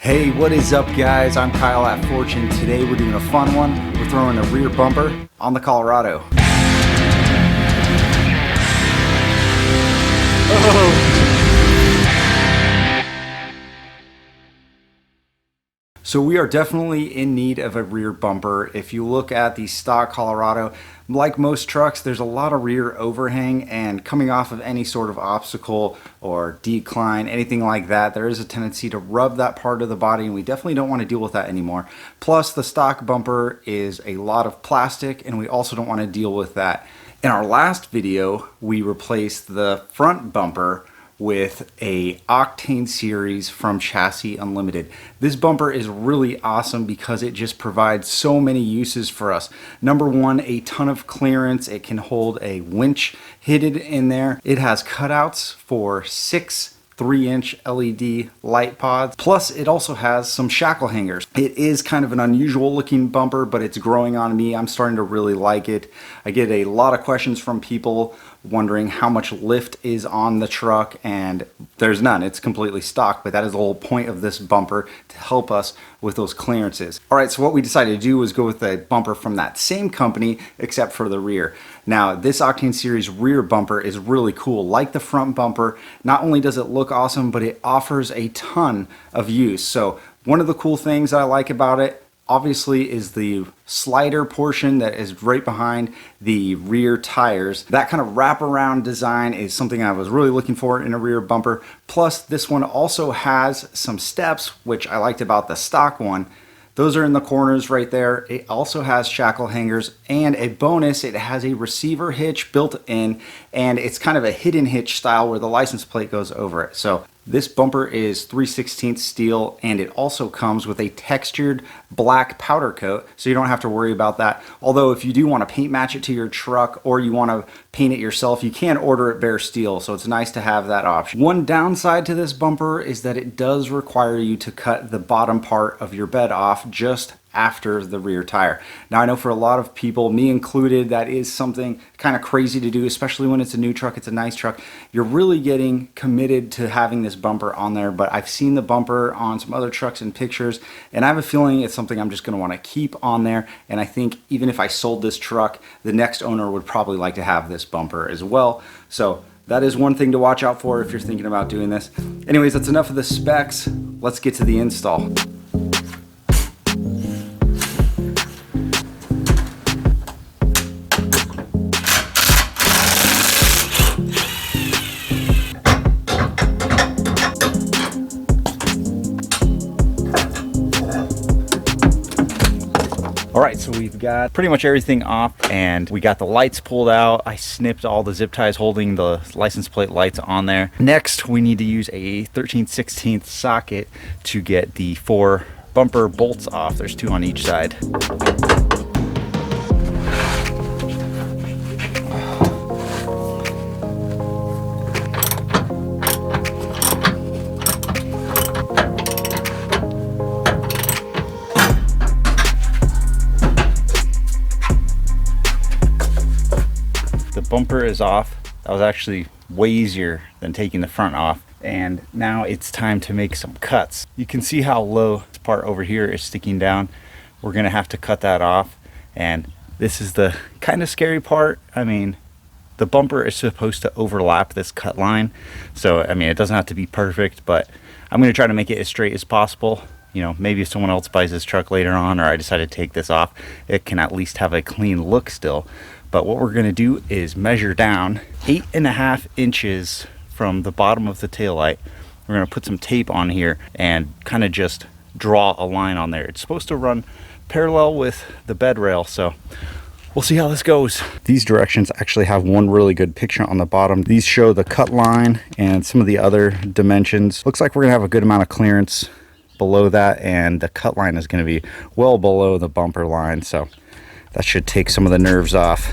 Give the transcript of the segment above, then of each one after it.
Hey, what is up guys? I'm Kyle at Fortune. Today we're doing a fun one. We're throwing a rear bumper on the Colorado. So we are definitely in need of a rear bumper. If you look at the stock Colorado, like most trucks, there's a lot of rear overhang, and coming off of any sort of obstacle or decline, anything like that, there is a tendency to rub that part of the body, and we definitely don't want to deal with that anymore. Plus, the stock bumper is a lot of plastic, and we also don't want to deal with that. In our last video, we replaced the front bumper with a Octane Series from Chassis Unlimited. This bumper is really awesome because it just provides so many uses for us. Number one, a ton of clearance. It can hold a winch hidden in there. It has cutouts for 6 3-inch LED light pods. Plus, it also has some shackle hangers. It is kind of an unusual looking bumper, but it's growing on me. I'm starting to really like it. I get a lot of questions from people wondering how much lift is on the truck, and there's none. It's completely stock, but that is the whole point of this bumper, to help us with those clearances. All right, so what we decided to do was go with a bumper from that same company, except for the rear. Now, this Octane Series rear bumper is really cool. Like the front bumper, not only does it look awesome, but it offers a ton of use. So one of the cool things I like about it, obviously, is the slider portion that is right behind the rear tires. That kind of wraparound design is something I was really looking for in a rear bumper. Plus, this one also has some steps, which I liked about the stock one. Those are in the corners right there. It also has shackle hangers, and a bonus, it has a receiver hitch built in, and it's kind of a hidden hitch style where the license plate goes over it. So this bumper is 3/16 steel, and it also comes with a textured black powder coat, so you don't have to worry about that. Although if you do want to paint match it to your truck, or you want to paint it yourself, you can order it bare steel, so it's nice to have that option. One downside to this bumper is that it does require you to cut the bottom part of your bed off just after the rear tire. Now, I know for a lot of people, me included, that is something kind of crazy to do, especially when it's a new truck, it's a nice truck. You're really getting committed to having this bumper on there, but I've seen the bumper on some other trucks in pictures, and I have a feeling it's something I'm just going to want to keep on there. And I think even if I sold this truck, the next owner would probably like to have this bumper as well. So that is one thing to watch out for if you're thinking about doing this. Anyways, that's enough of the specs. Let's get to the install. All right, so we've got pretty much everything off, and we got the lights pulled out. I snipped all the zip ties holding the license plate lights on there. Next, we need to use a 13/16 socket to get the 4 bumper bolts off. There's 2 on each side. The bumper is off. That was actually way easier than taking the front off. And now it's time to make some cuts. You can see how low this part over here is sticking down. We're gonna have to cut that off. And this is the kind of scary part. I mean, the bumper is supposed to overlap this cut line. So, I mean, it doesn't have to be perfect, but I'm gonna try to make it as straight as possible. You know, maybe if someone else buys this truck later on, or I decide to take this off, it can at least have a clean look still. But what we're gonna do is measure down 8.5 inches from the bottom of the taillight. We're gonna put some tape on here and kind of just draw a line on there. It's supposed to run parallel with the bed rail, so we'll see how this goes. These directions actually have one really good picture on the bottom. These show the cut line and some of the other dimensions. Looks like we're gonna have a good amount of clearance below that, and the cut line is gonna be well below the bumper line, so that should take some of the nerves off.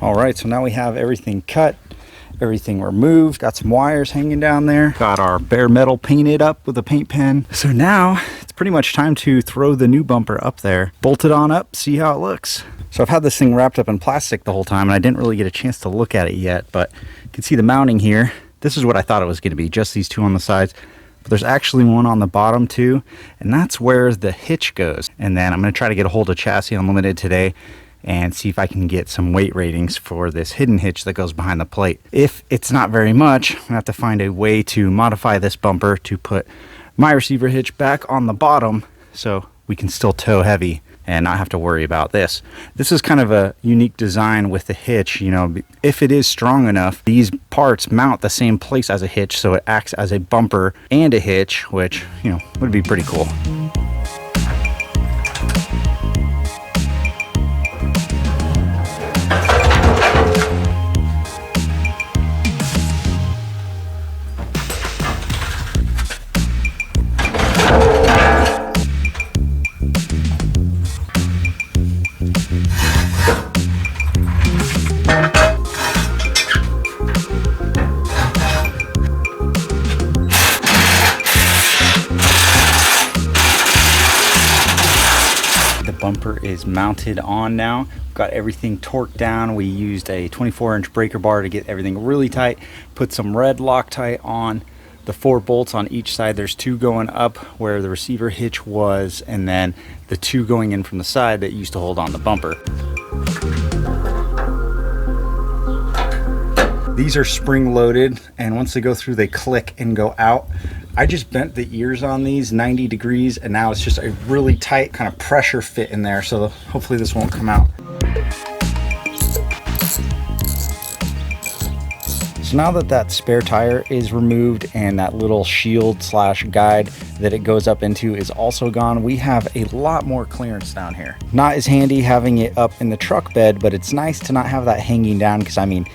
All right, so now we have everything cut, everything removed, got some wires hanging down there, got our bare metal painted up with a paint pen. So now it's pretty much time to throw the new bumper up there, bolt it on up, see how it looks. So I've had this thing wrapped up in plastic the whole time and I didn't really get a chance to look at it yet, but you can see the mounting here. This is what I thought it was going to be, just these two on the sides. But there's actually one on the bottom too, and that's where the hitch goes. And then I'm going to try to get a hold of Chassis Unlimited today and see if I can get some weight ratings for this hidden hitch that goes behind the plate. If it's not very much, I'm going to have to find a way to modify this bumper to put my receiver hitch back on the bottom so we can still tow heavy and not have to worry about this. This is kind of a unique design with the hitch. You know, if it is strong enough, these parts mount the same place as a hitch, so it acts as a bumper and a hitch, which, you know, would be pretty cool. Bumper is mounted on now. Got everything torqued down. We used a 24-inch breaker bar to get everything really tight. Put some red Loctite on the 4 bolts on each side. There's 2 going up where the receiver hitch was, and then the 2 going in from the side that used to hold on the bumper. These are spring loaded, and once they go through they click and go out. I just bent the ears on these 90 degrees and now it's just a really tight kind of pressure fit in there, so hopefully this won't come out. So now that that spare tire is removed and that little shield slash guide that it goes up into is also gone, we have a lot more clearance down here. Not as handy having it up in the truck bed, but it's nice to not have that hanging down, because I mean,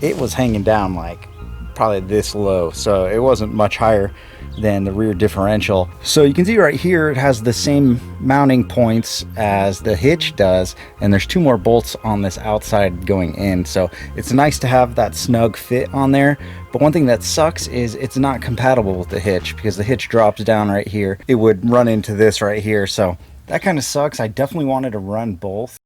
it was hanging down like probably this low, so it wasn't much higher than the rear differential. So you can see right here it has the same mounting points as the hitch does, and there's 2 more bolts on this outside going in, so it's nice to have that snug fit on there. But one thing that sucks is it's not compatible with the hitch, because the hitch drops down right here. It would run into this right here, so that kind of sucks. I definitely wanted to run both.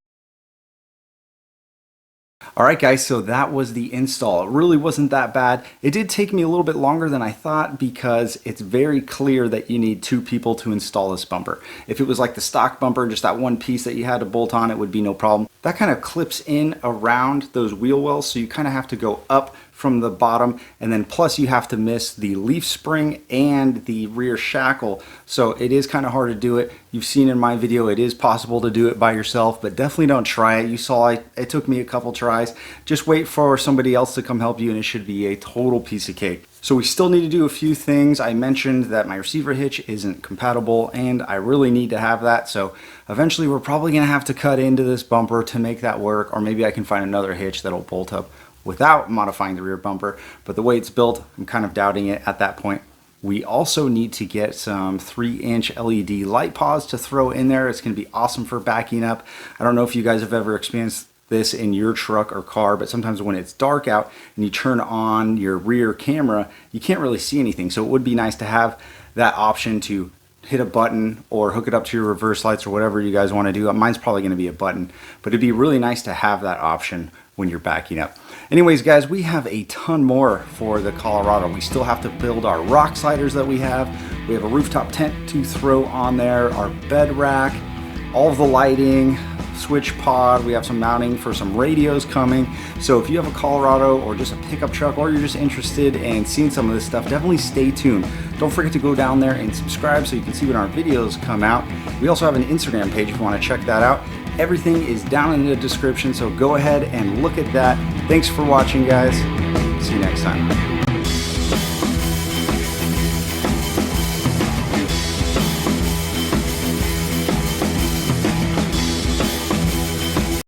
Alright guys, so that was the install. It really wasn't that bad. It did take me a little bit longer than I thought, because it's very clear that you need 2 people to install this bumper. If it was like the stock bumper, just that one piece that you had to bolt on, it would be no problem. That kind of clips in around those wheel wells, so you kind of have to go up from the bottom, and then plus you have to miss the leaf spring and the rear shackle, so it is kind of hard to do it. You've seen in my video it is possible to do it by yourself, but definitely don't try it. You saw it took me a couple tries. Just wait for somebody else to come help you and it should be a total piece of cake. So we still need to do a few things. I mentioned that my receiver hitch isn't compatible and I really need to have that, so eventually we're probably gonna have to cut into this bumper to make that work, or maybe I can find another hitch that'll bolt up without modifying the rear bumper. But the way it's built, I'm kind of doubting it at that point. We also need to get some 3-inch LED light pods to throw in there. It's going to be awesome for backing up. I don't know if you guys have ever experienced this in your truck or car, but sometimes when it's dark out and you turn on your rear camera, you can't really see anything. So it would be nice to have that option to hit a button or hook it up to your reverse lights or whatever you guys want to do. Mine's probably going to be a button, but it'd be really nice to have that option when you're backing up. Anyways guys, we have a ton more for the Colorado. We still have to build our rock sliders that we have. We have a rooftop tent to throw on there, our bed rack, all of the lighting, switch pod. We have some mounting for some radios coming. So if you have a Colorado or just a pickup truck, or you're just interested in seeing some of this stuff, definitely stay tuned. Don't forget to go down there and subscribe so you can see when our videos come out. We also have an Instagram page if you want to check that out. Everything is down in the description, so go ahead and look at that. Thanks for watching, guys. See you next time.